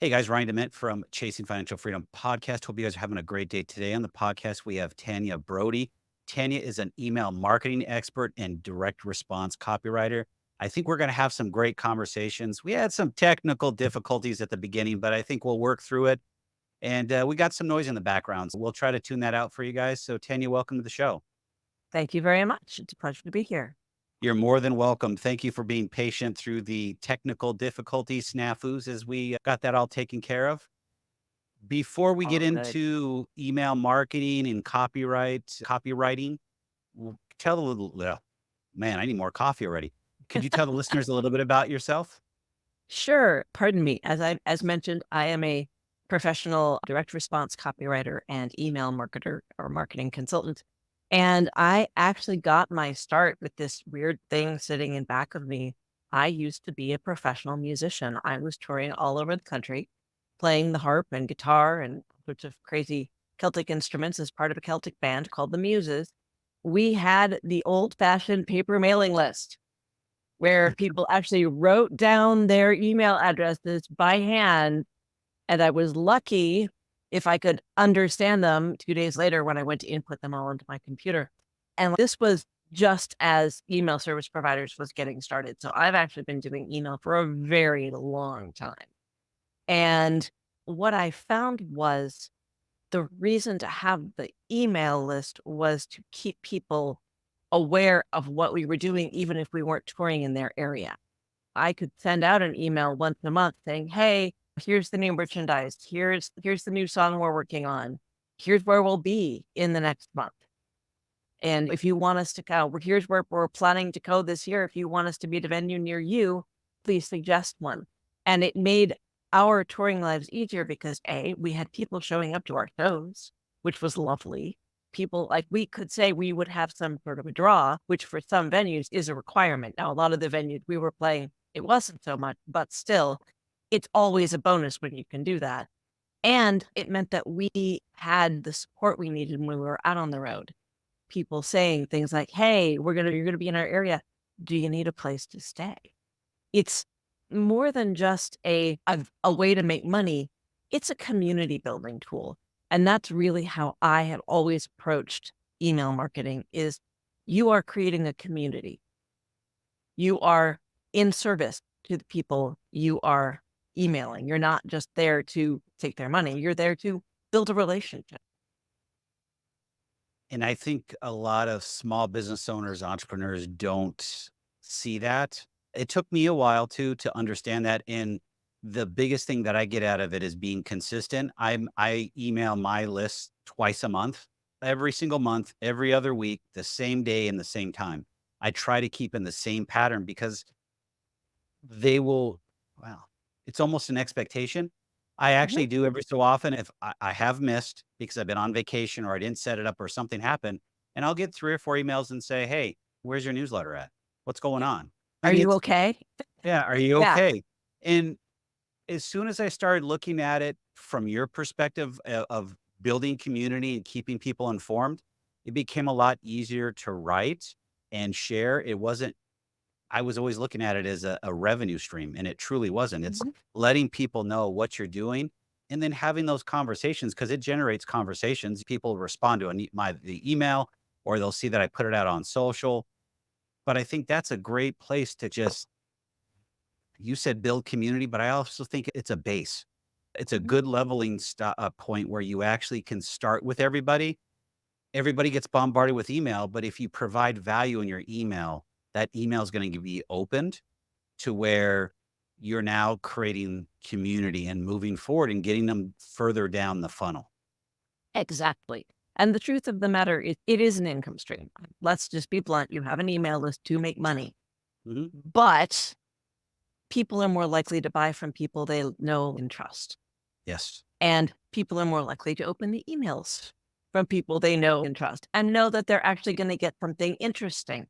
Hey guys, Ryan Dement from Chasing Financial Freedom podcast. Hope you guys are having a great day today. On the podcast, we have Tanya Brody. Tanya is an email marketing expert and direct response copywriter. I think we're going to have some great conversations. We had some technical difficulties at the beginning, but I think we'll work through it. And we got some noise in the background, so we'll try to tune that out for you guys. So, Tanya, welcome to the show. Thank you very much. It's a pleasure to be here. You're more than welcome. Thank you for being patient through the technical difficulties, snafus, as we got that all taken care of. Before we get All good. into email marketing and copywriting, tell a little man, I need more coffee already. Could you tell the listeners a little bit about yourself? Sure. Pardon me. As mentioned, I am a professional direct response copywriter and email marketer or marketing consultant. And I actually got my start with this weird thing sitting in back of me. I used to be a professional musician. I was touring all over the country, playing the harp and guitar and sorts of crazy Celtic instruments as part of a Celtic band called the Muses. We had the old fashioned paper mailing list where people actually wrote down their email addresses by hand. And I was lucky if I could understand them 2 days later when I went to input them all into my computer. And this was just as email service providers was getting started. So I've actually been doing email for a very long time. And what I found was the reason to have the email list was to keep people aware of what we were doing, even if we weren't touring in their area. I could send out an email once a month saying, "Hey, here's the new merchandise. Here's the new song we're working on. Here's where we'll be in the next month. And if you want us to go, here's where we're planning to go this year. If you want us to be at a venue near you, please suggest one." And it made our touring lives easier because we had people showing up to our shows, which was lovely. People like we could say we would have some sort of a draw, which for some venues is a requirement. Now, a lot of the venues we were playing, it wasn't so much, but still, it's always a bonus when you can do that. And it meant that we had the support we needed when we were out on the road. People saying things like, "Hey, you're gonna be in our area. Do you need a place to stay?" It's more than just a way to make money. It's a community building tool. And that's really how I have always approached email marketing is you are creating a community. You are in service to the people you are emailing. You're not just there to take their money. You're there to build a relationship. And I think a lot of small business owners, entrepreneurs don't see that. It took me a while to understand that. And the biggest thing that I get out of it is being consistent. I email my list twice a month, every single month, every other week, the same day and the same time. I try to keep in the same pattern because they will, wow, it's almost an expectation. I Mhm. actually do every so often if I have missed because I've been on vacation or I didn't set it up or something happened, and I'll get 3 or 4 emails and say, "Hey, where's your newsletter at? What's going on?" Are And you it's, okay? "Yeah, are you Yeah. okay?" And as soon as I started looking at it from your perspective of building community and keeping people informed, it became a lot easier to write and share. It wasn't I was always looking at it as a revenue stream, and it truly wasn't. It's Mhm. letting people know what you're doing and then having those conversations because it generates conversations. People respond to the email or they'll see that I put it out on social. But I think that's a great place to just, you said build community, but I also think it's a base. It's a Mhm. good leveling point where you actually can start with everybody. Everybody gets bombarded with email, but if you provide value in your email, that email is going to be opened to where you're now creating community and moving forward and getting them further down the funnel. Exactly. And the truth of the matter is it is an income stream. Let's just be blunt. You have an email list to make money, Mhm. but people are more likely to buy from people they know and trust. Yes. And people are more likely to open the emails from people they know and trust and know that they're actually going to get something interesting.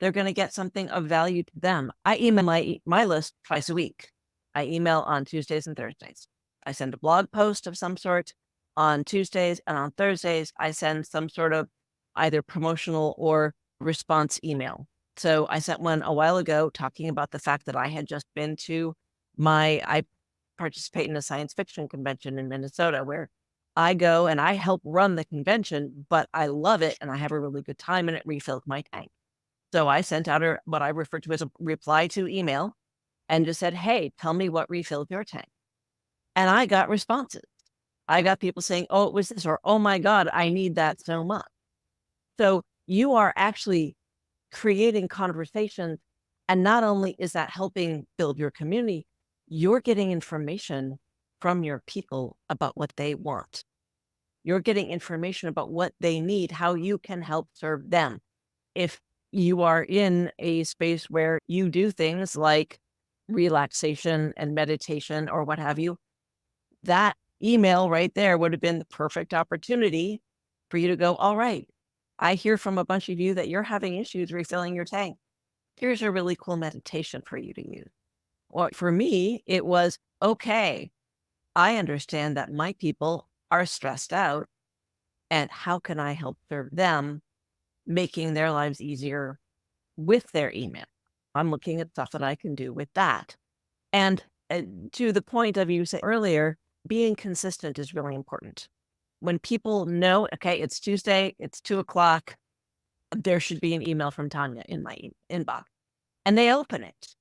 They're going to get something of value to them. I email my list twice a week. I email on Tuesdays and Thursdays. I send a blog post of some sort on Tuesdays, and on Thursdays, I send some sort of either promotional or response email. So I sent one a while ago talking about the fact that I had just been to my participate in a science fiction convention in Minnesota where I go and I help run the convention, but I love it and I have a really good time and it refills my tank. So I sent out what I refer to as a reply to email and just said, "Hey, tell me what refills your tank." And I got responses. I got people saying, "Oh, it was this," or "Oh my God, I need that so much." So you are actually creating conversations. And not only is that helping build your community, you're getting information from your people about what they want. You're getting information about what they need, how you can help serve them. If you are in a space where you do things like relaxation and meditation or what have you, that email right there would have been the perfect opportunity for you to go, all right, I hear from a bunch of you that you're having issues refilling your tank. Here's a really cool meditation for you to use. Or for me, it was, okay, I understand that my people are stressed out and how can I help serve them, making their lives easier with their email? I'm looking at stuff that I can do with that. And to the point of you said earlier, being consistent is really important. When people know, okay, it's Tuesday, it's 2 o'clock, there should be an email from Tanya in my inbox, and they open it.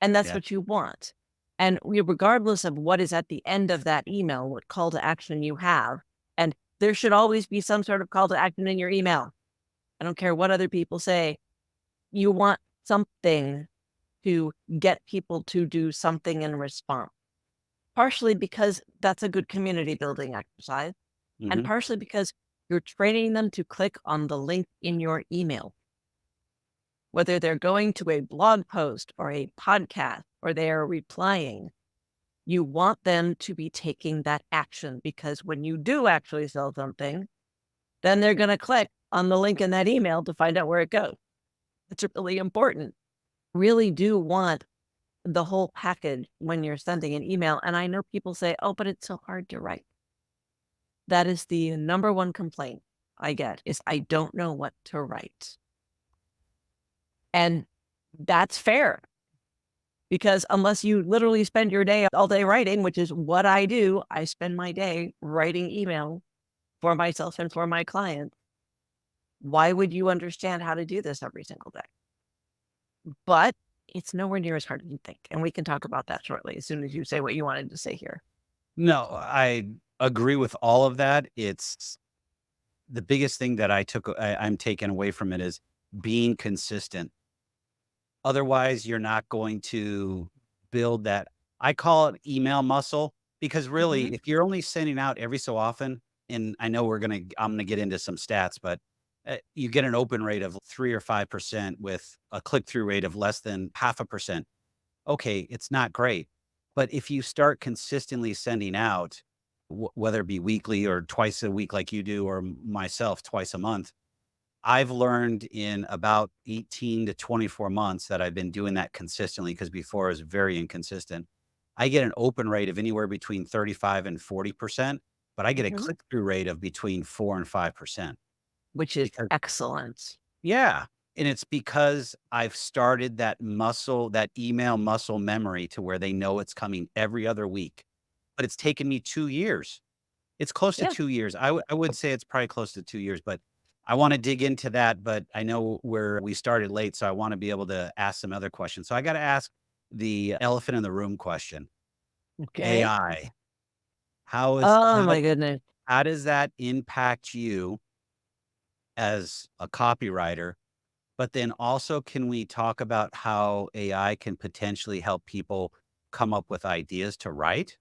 And that's Yeah. what you want. And regardless of what is at the end of that email, what call to action you have, and there should always be some sort of call to action in your email. I don't care what other people say. You want something to get people to do something in response, partially because that's a good community building exercise, and Mhm. partially because you're training them to click on the link in your email. Whether they're going to a blog post or a podcast or they are replying, you want them to be taking that action because when you do actually sell something, then they're going to click on the link in that email to find out where it goes. It's really important. Really do want the whole package when you're sending an email. And I know people say, oh, but it's so hard to write. That is the number one complaint I get is I don't know what to write. And that's fair because unless you literally spend your day all day writing, which is what I do, I spend my day writing email for myself and for my clients. Why would you understand how to do this every single day? But it's nowhere near as hard as you think. And we can talk about that shortly as soon as you say what you wanted to say here. No, I agree with all of that. It's the biggest thing that I'm taking away from it is being consistent. Otherwise, you're not going to build that. I call it email muscle because Mhm. really, if you're only sending out every so often, and I know I'm gonna get into some stats, but you get an open rate of 3 or 5% with a click through rate of less than 0.5%. Okay, it's not great. But if you start consistently sending out, whether it be weekly or twice a week like you do, or myself twice a month, I've learned in about 18 to 24 months that I've been doing that consistently because before I was very inconsistent. I get an open rate of anywhere between 35 and 40%, but I get a Mhm. click through rate of between 4 and 5% Which is because excellent. yeah, and it's because I've started that muscle, that email muscle memory to where they know it's coming every other week, but it's taken me 2 years. It's close to Yeah, 2 years. I would say it's probably close to 2 years, but I wanna dig into that, but I know we started late, so I wanna be able to ask some other questions. So I gotta ask the elephant in the room question. okay. AI, Oh my goodness. how does that impact you as a copywriter? But then also, can we talk about how AI can potentially help people come up with ideas to write?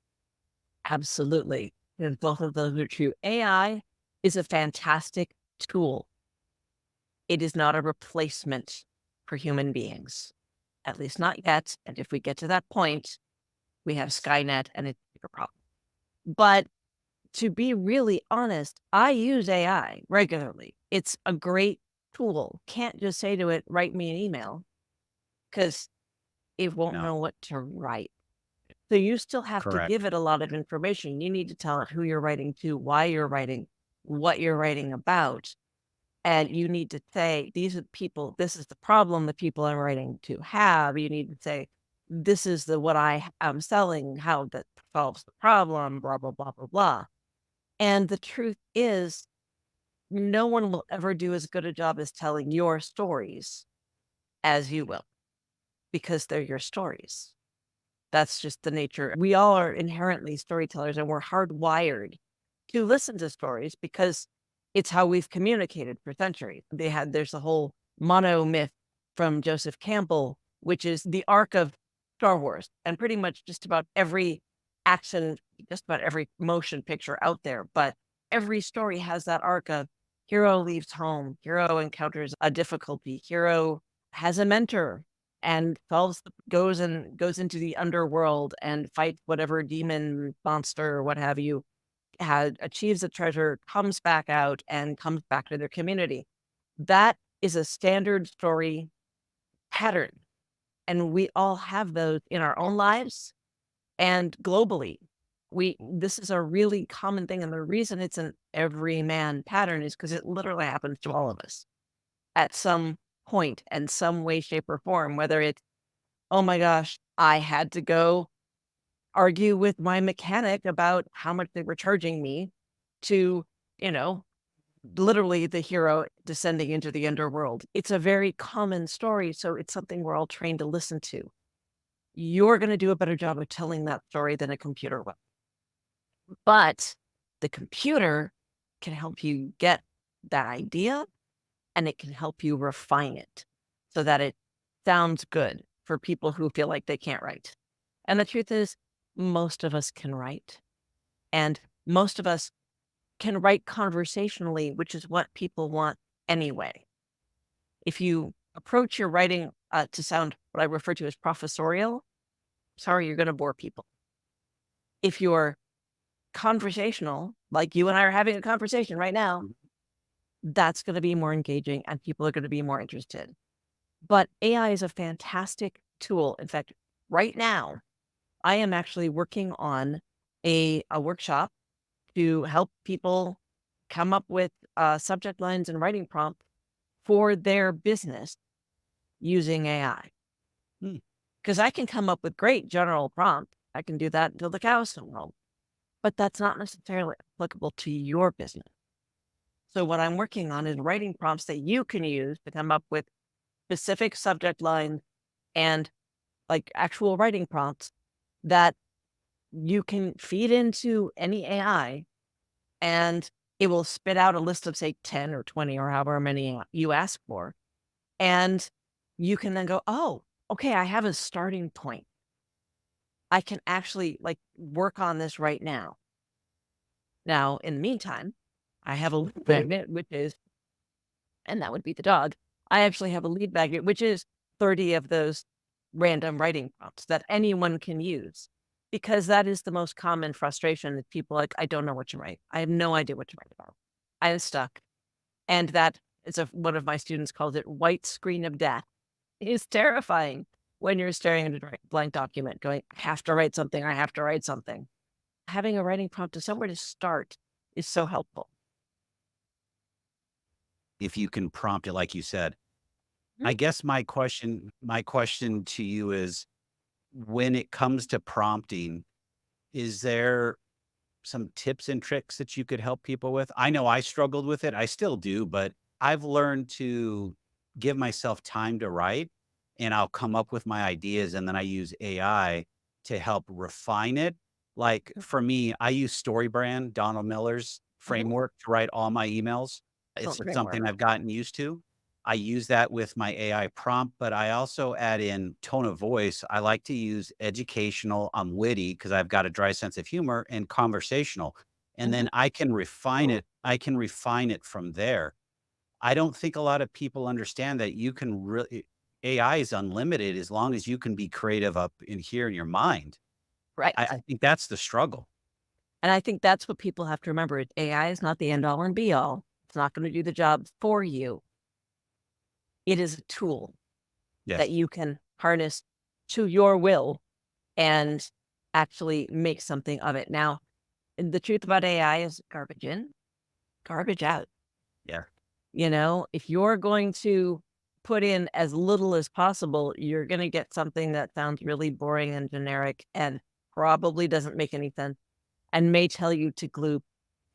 Absolutely. And both of those are true. AI is a fantastic tool. It is not a replacement for human beings, at least not yet. And if we get to that point, we have Skynet and it's a bigger problem. But to be really honest, I use AI regularly. It's a great tool. Can't just say to it, write me an email because it won't No, know what to write. So you still have to correct. give it a lot of information. You need to tell it who you're writing to, why you're writing, what you're writing about. And you need to say, these are the people, this is the problem the people I'm writing to have. You need to say, this is what I am selling, how that solves the problem, blah, blah, blah, blah, blah. And the truth is, no one will ever do as good a job as telling your stories as you will, because they're your stories. That's just the nature. We all are inherently storytellers, and we're hardwired to listen to stories because it's how we've communicated for centuries. There's a whole mono myth from Joseph Campbell, which is the arc of Star Wars, and pretty much just about every action, just about every motion picture out there. But every story has that arc of hero leaves home, hero encounters a difficulty, hero has a mentor and goes into the underworld and fights whatever demon monster or what have you, had achieves a treasure, comes back out, and comes back to their community. That is a standard story pattern, and we all have those in our own lives and globally. This is a really common thing, and the reason it's an everyman pattern is because it literally happens to all of us at some point and some way, shape, or form, whether it's, "Oh my gosh, I had to go argue with my mechanic about how much they were charging me," to, you know, literally the hero descending into the underworld. It's a very common story, so it's something we're all trained to listen to. You're gonna do a better job of telling that story than a computer will. But the computer can help you get that idea, and it can help you refine it so that it sounds good for people who feel like they can't write. And the truth is, most of us can write, and most of us can write conversationally, which is what people want anyway. If you approach your writing to sound what I refer to as professorial, sorry, you're going to bore people. If you're conversational, like you and I are having a conversation right now, Mhm. that's going to be more engaging and people are going to be more interested. But AI is a fantastic tool. In fact, right now, I am actually working on a workshop to help people come up with subject lines and writing prompts for their business using AI. Hmm. Because I can come up with great general prompts. I can do that until the cows come home, but that's not necessarily applicable to your business. So what I'm working on is writing prompts that you can use to come up with specific subject lines and like actual writing prompts that you can feed into any AI and it will spit out a list of, say, 10 or 20 or however many you ask for. And you can then go, oh, okay, I have a starting point. I can actually like work on this right now. Now, in the meantime, I have a lead magnet, which is, and that would be the dog. I actually have a lead magnet, which is 30 of those random writing prompts that anyone can use because that is the most common frustration that people like, I don't know what to write. I have no idea what to write about. I am stuck. And that is one of my students calls it white screen of death. It's terrifying when you're staring at a blank document going, I have to write something. I have to write something. Having a writing prompt to somewhere to start is so helpful. If you can prompt it, like you said. Mhm. I guess my question to you is, when it comes to prompting, is there some tips and tricks that you could help people with? I know I struggled with it. I still do, but I've learned to give myself time to write and I'll come up with my ideas and then I use AI to help refine it. Like for me, I use StoryBrand, Donald Miller's Mhm. framework to write all my emails. It's Excellent something framework. I've gotten used to. I use that with my AI prompt, but I also add in tone of voice. I like to use educational, witty because I've got a dry sense of humor, and conversational. And Mhm. then I can refine it from there. I don't think a lot of people understand that you can really AI is unlimited as long as you can be creative up in here in your mind. I Right. think that's the struggle. And I think that's what people have to remember. AI is not the end all and be all. It's not going to do the job for you. It is a tool that Yes. you can harness to your will and actually make something of it. Now, and the truth about AI is garbage in, garbage out. Yeah. You know, if you're going to put in as little as possible, you're going to get something that sounds really boring and generic and probably doesn't make any sense and may tell you to glue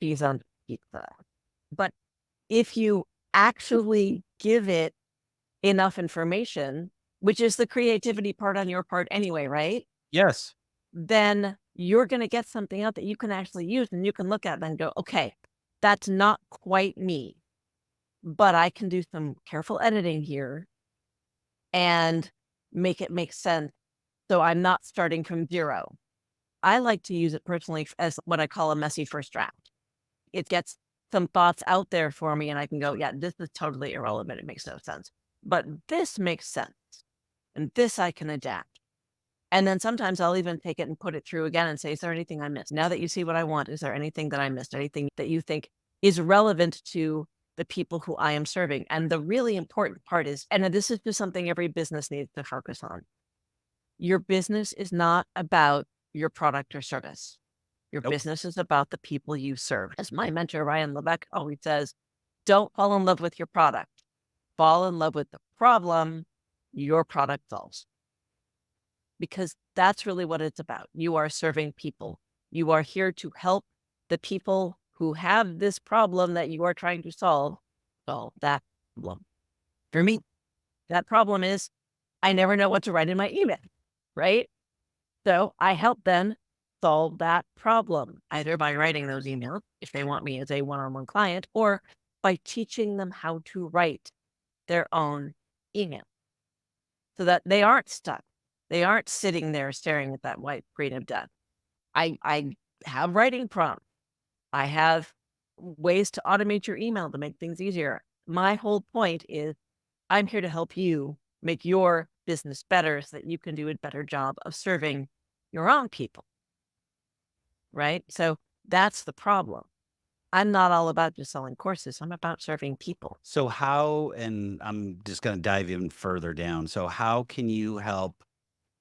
cheese on pizza. But if you actually give it enough information, which is the creativity part on your part anyway, right? Yes. Then you're going to get something out that you can actually use and you can look at it and go, okay, that's not quite me, but I can do some careful editing here and make it make sense. So I'm not starting from zero. I like to use it personally as what I call a messy first draft. It gets some thoughts out there for me and I can go, yeah, this is totally irrelevant. It makes no sense. But this makes sense. And this I can adapt. And then sometimes I'll even take it and put it through again and say, is there anything I missed? Now that you see what I want, is there anything that I missed? Anything that you think is relevant to the people who I am serving? And the really important part is, and this is just something every business needs to focus on. Your business is not about your product or service. Your Nope. business is about the people you serve. As my mentor, Ryan Levesque, always says, don't fall in love with your product. Fall in love with the problem your product solves. Because that's really what it's about. You are serving people. You are here to help the people who have this problem that you are trying to solve that problem. For me, that problem is I never know what to write in my email, right? So I help them solve that problem, either by writing those emails if they want me as a one-on-one client, or by teaching them how to write their own email so that they aren't stuck. They aren't sitting there staring at that white screen of death. I have writing prompts. I have ways to automate your email to make things easier. My whole point is I'm here to help you make your business better so that you can do a better job of serving your own people, right? So that's the problem. I'm not all about just selling courses. I'm about serving people. So how, and I'm just going to dive even further down. So how can you help,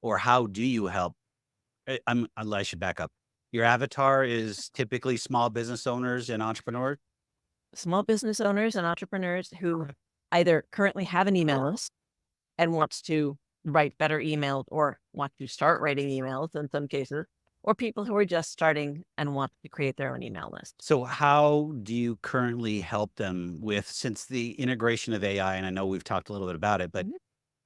or how do you help? I should back up. Your avatar is typically small business owners and entrepreneurs. Small business owners and entrepreneurs who either currently have an email list and wants to write better emails or want to start writing emails in some cases, or people who are just starting and want to create their own email list. So how do you currently help them with, since the integration of AI, and I know we've talked a little bit about it, but Mhm.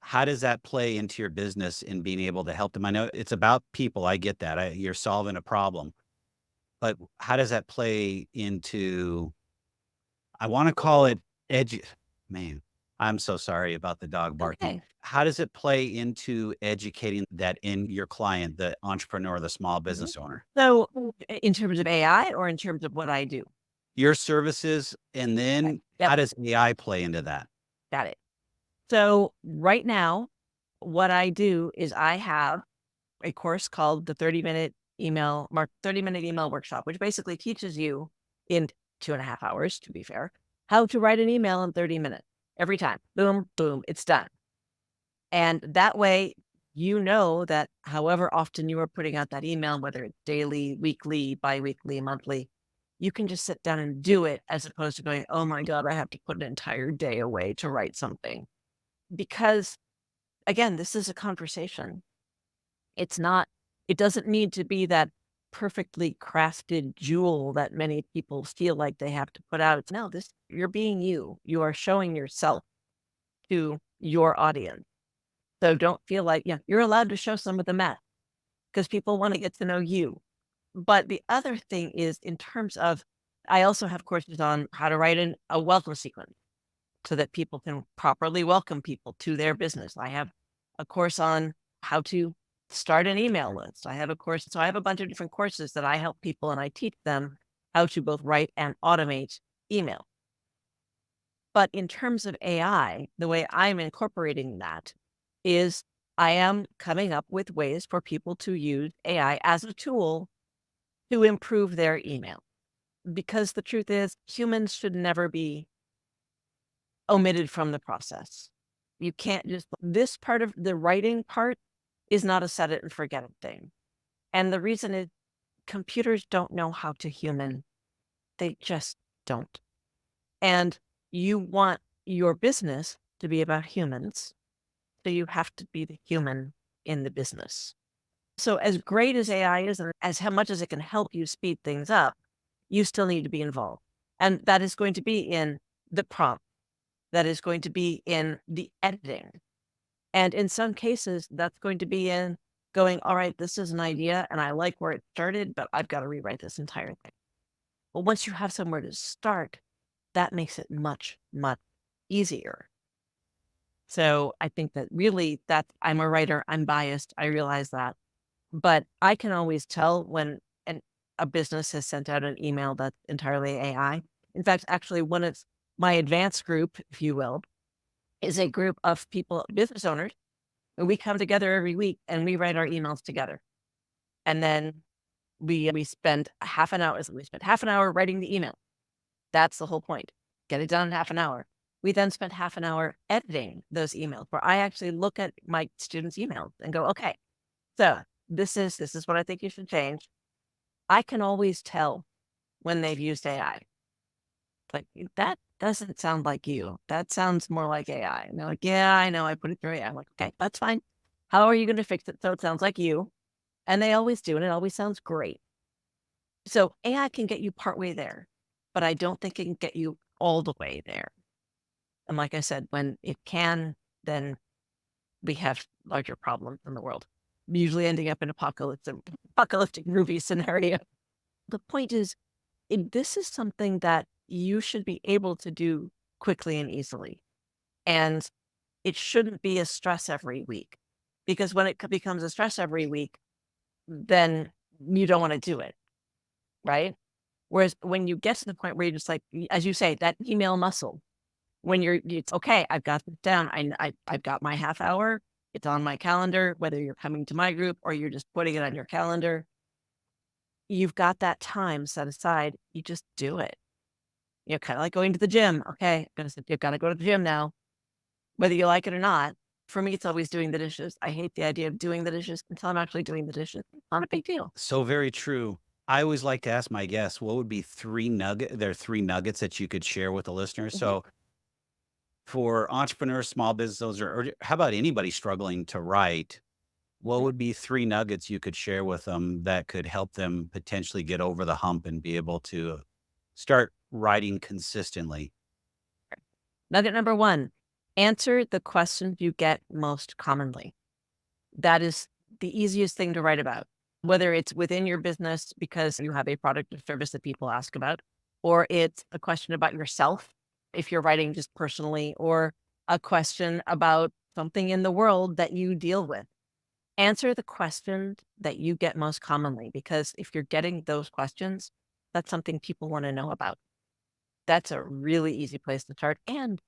how does that play into your business in being able to help them? I know it's about people. I get that. You're solving a problem, but how does that play into, I want to call it man, I'm so sorry about the dog barking. Okay. How does it play into educating that in your client, the entrepreneur, the small Mhm. business owner? So, in terms of AI or in terms of what I do? Your services, and Okay. then Yep. how does AI play into that? Got it. So, right now, what I do is I have a course called the 30-minute email workshop, which basically teaches you in 2.5 hours, to be fair, how to write an email in 30 minutes every time. Boom, boom, it's done. And that way, you know that however often you are putting out that email, whether it's daily, weekly, biweekly, monthly, you can just sit down and do it as opposed to going, oh my God, I have to put an entire day away to write something. Because again, this is a conversation. It's not, it doesn't need to be that perfectly crafted jewel that many people feel like they have to put out. It's no, this, you're being you. You are showing yourself to your audience. So don't feel like, yeah, you're allowed to show some of the mess because people want to get to know you. But the other thing is in terms of, I also have courses on how to write in a welcome sequence so that people can properly welcome people to their business. I have a course on how to start an email list. I have a course. So I have a bunch of different courses that I help people and I teach them how to both write and automate email. But in terms of AI, the way I'm incorporating that is I am coming up with ways for people to use AI as a tool to improve their email. Because the truth is, humans should never be omitted from the process. You can't just, this part of the writing part is not a set it and forget it thing. And the reason is computers don't know how to human, they just don't. And you want your business to be about humans. So you have to be the human in the business. So as great as AI is and as how much as it can help you speed things up, you still need to be involved. And that is going to be in the prompt. That is going to be in the editing. And in some cases, that's going to be in going, all right, this is an idea and I like where it started, but I've got to rewrite this entire thing. But once you have somewhere to start, that makes it much, much easier. So I think that really that I'm a writer, I'm biased, I realize that. But I can always tell when a business has sent out an email that's entirely AI. In fact, actually, one of my advanced group, if you will, is a group of people, business owners, and we come together every week and we write our emails together. And then we spend half an hour. We spend half an hour writing the email. That's the whole point. Get it done in half an hour. We then spend half an hour editing those emails, where I actually look at my students' emails and go, okay, so this is what I think you should change. I can always tell when they've used AI. Like, that doesn't sound like you. That sounds more like AI. And they're like, yeah, I know. I put it through AI. I'm like, okay, that's fine. How are you going to fix it so it sounds like you? And they always do. And it always sounds great. So AI can get you partway there, but I don't think it can get you all the way there. And like I said, when it can, then we have larger problems in the world, usually ending up in apocalyptic movie scenario. The point is, this is something that you should be able to do quickly and easily. And it shouldn't be a stress every week, because when it becomes a stress every week, then you don't want to do it. Right. Whereas when you get to the point where you're just like, as you say, that email muscle, when it's okay, I've got this down. I've got my half hour. It's on my calendar, whether you're coming to my group or you're just putting it on your calendar. You've got that time set aside. You just do it. Kind of like going to the gym. Okay, you've got to go to the gym now, whether you like it or not. For me, it's always doing the dishes. I hate the idea of doing the dishes until I'm actually doing the dishes. It's not a big deal. So very true. I always like to ask my guests, what would be 3 nuggets that you could share with the listeners? Mhm, So for entrepreneurs, small business owners, or how about anybody struggling to write, what mhm. would be 3 nuggets you could share with them that could help them potentially get over the hump and be able to start writing consistently? Nugget number one, answer the questions you get most commonly. That is the easiest thing to write about, whether it's within your business because you have a product or service that people ask about, or it's a question about yourself if you're writing just personally, or a question about something in the world that you deal with. Answer the questions that you get most commonly, because if you're getting those questions, that's something people want to know about. That's a really easy place to start. And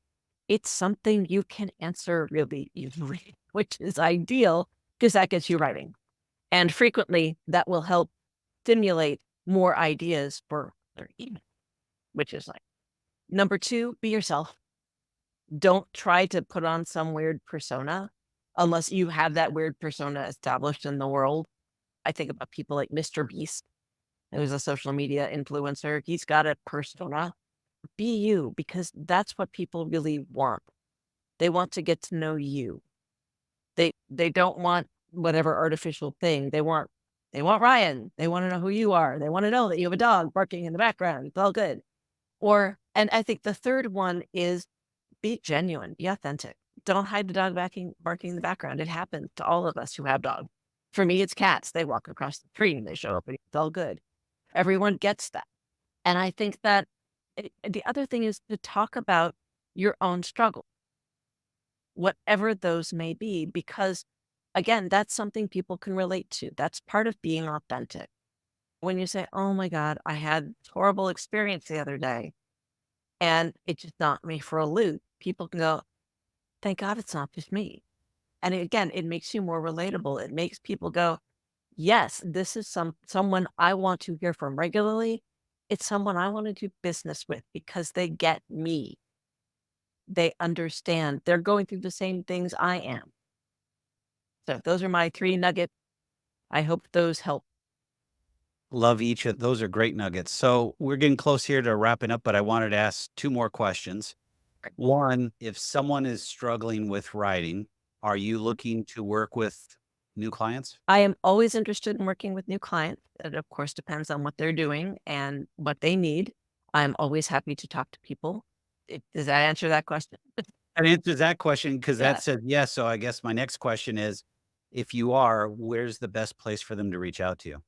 it's something you can answer really easily, which is ideal because that gets you writing. And frequently, that will help stimulate more ideas for their email, which is like number two, be yourself. Don't try to put on some weird persona unless you have that weird persona established in the world. I think about people like Mr. Beast, who's a social media influencer. He's got a persona. Be you, because that's what people really want. They want to get to know you. They don't want whatever artificial thing. They want Ryan. They wanna know who you are. They wanna know that you have a dog barking in the background. It's all good. And I think the third one is be genuine, be authentic. Don't hide the dog barking in the background. It happens to all of us who have dogs. For me, it's cats. They walk across the street and they show up and it's all good. Everyone gets that. And I think that the other thing is to talk about your own struggle, whatever those may be, because again, that's something people can relate to. That's part of being authentic. When you say, oh my God, I had this horrible experience the other day and it just knocked me for a loop, people can go, thank God it's not just me. And again, it makes you more relatable. It makes people go, yes, this is someone I want to hear from regularly. It's someone I want to do business with because they get me. They understand. They're going through the same things I am. So those are my 3 nuggets. I hope those help. Love each of those are great nuggets. So we're getting close here to wrapping up, but I wanted to ask 2 more questions. One, if someone is struggling with writing, are you Mhm. looking to work with new clients? I am always interested in working with new clients. It, of course, depends on what they're doing and what they need. I'm always happy to talk to people. Does that answer that question? That answers that question because that Yeah. said yes. So I guess my next question is, if you are, where's the best place for them to reach out to you?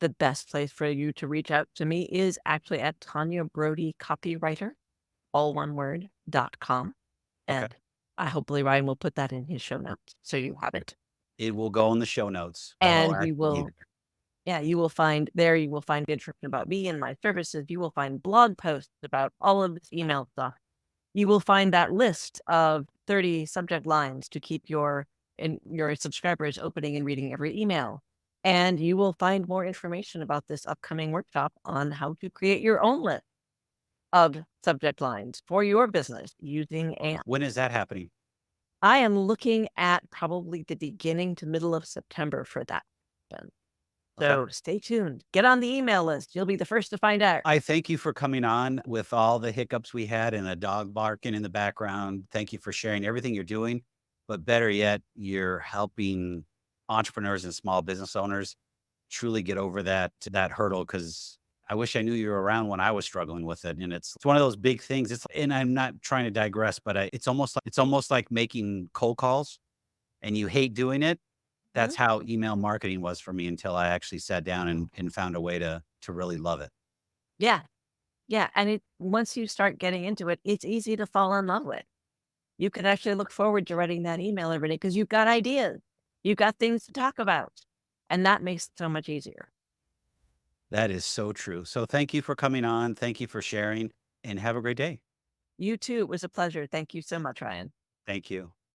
The best place for you to reach out to me is actually at Tanya Brody Copywriter, all one word, .com. Okay. And I hopefully Ryan will put that in his show notes so you have it. It will go in the show notes. I will And actually you be will, there. yeah, you will find information about me and my services. You will find blog posts about all of this email stuff. You will find that list of 30 subject lines to keep your subscribers opening and reading every email. And you will find more information about this upcoming workshop on how to create your own list of subject lines for your business using AI. When is that happening? I am looking at probably the beginning to middle of September for that. Okay. So stay tuned. Get on the email list. You'll be the first to find out. I thank you for coming on with all the hiccups we had and a dog barking in the background. Thank you for sharing everything you're doing. But better yet, you're helping entrepreneurs and small business owners truly get over that hurdle because I wish I knew you were around when I was struggling with it. And it's one of those big things. It's and I'm not trying to digress, but it's almost like making cold calls and you hate doing it. That's Mhm. how email marketing was for me until I actually sat down and found a way to really love it. Yeah. Yeah. And once you start getting into it, it's easy to fall in love with. You can actually look forward to writing that email every day because you've got ideas. You've got things to talk about. And that makes it so much easier. That is so true. So thank you for coming on. Thank you for sharing and have a great day. You too. It was a pleasure. Thank you so much, Ryan. Thank you.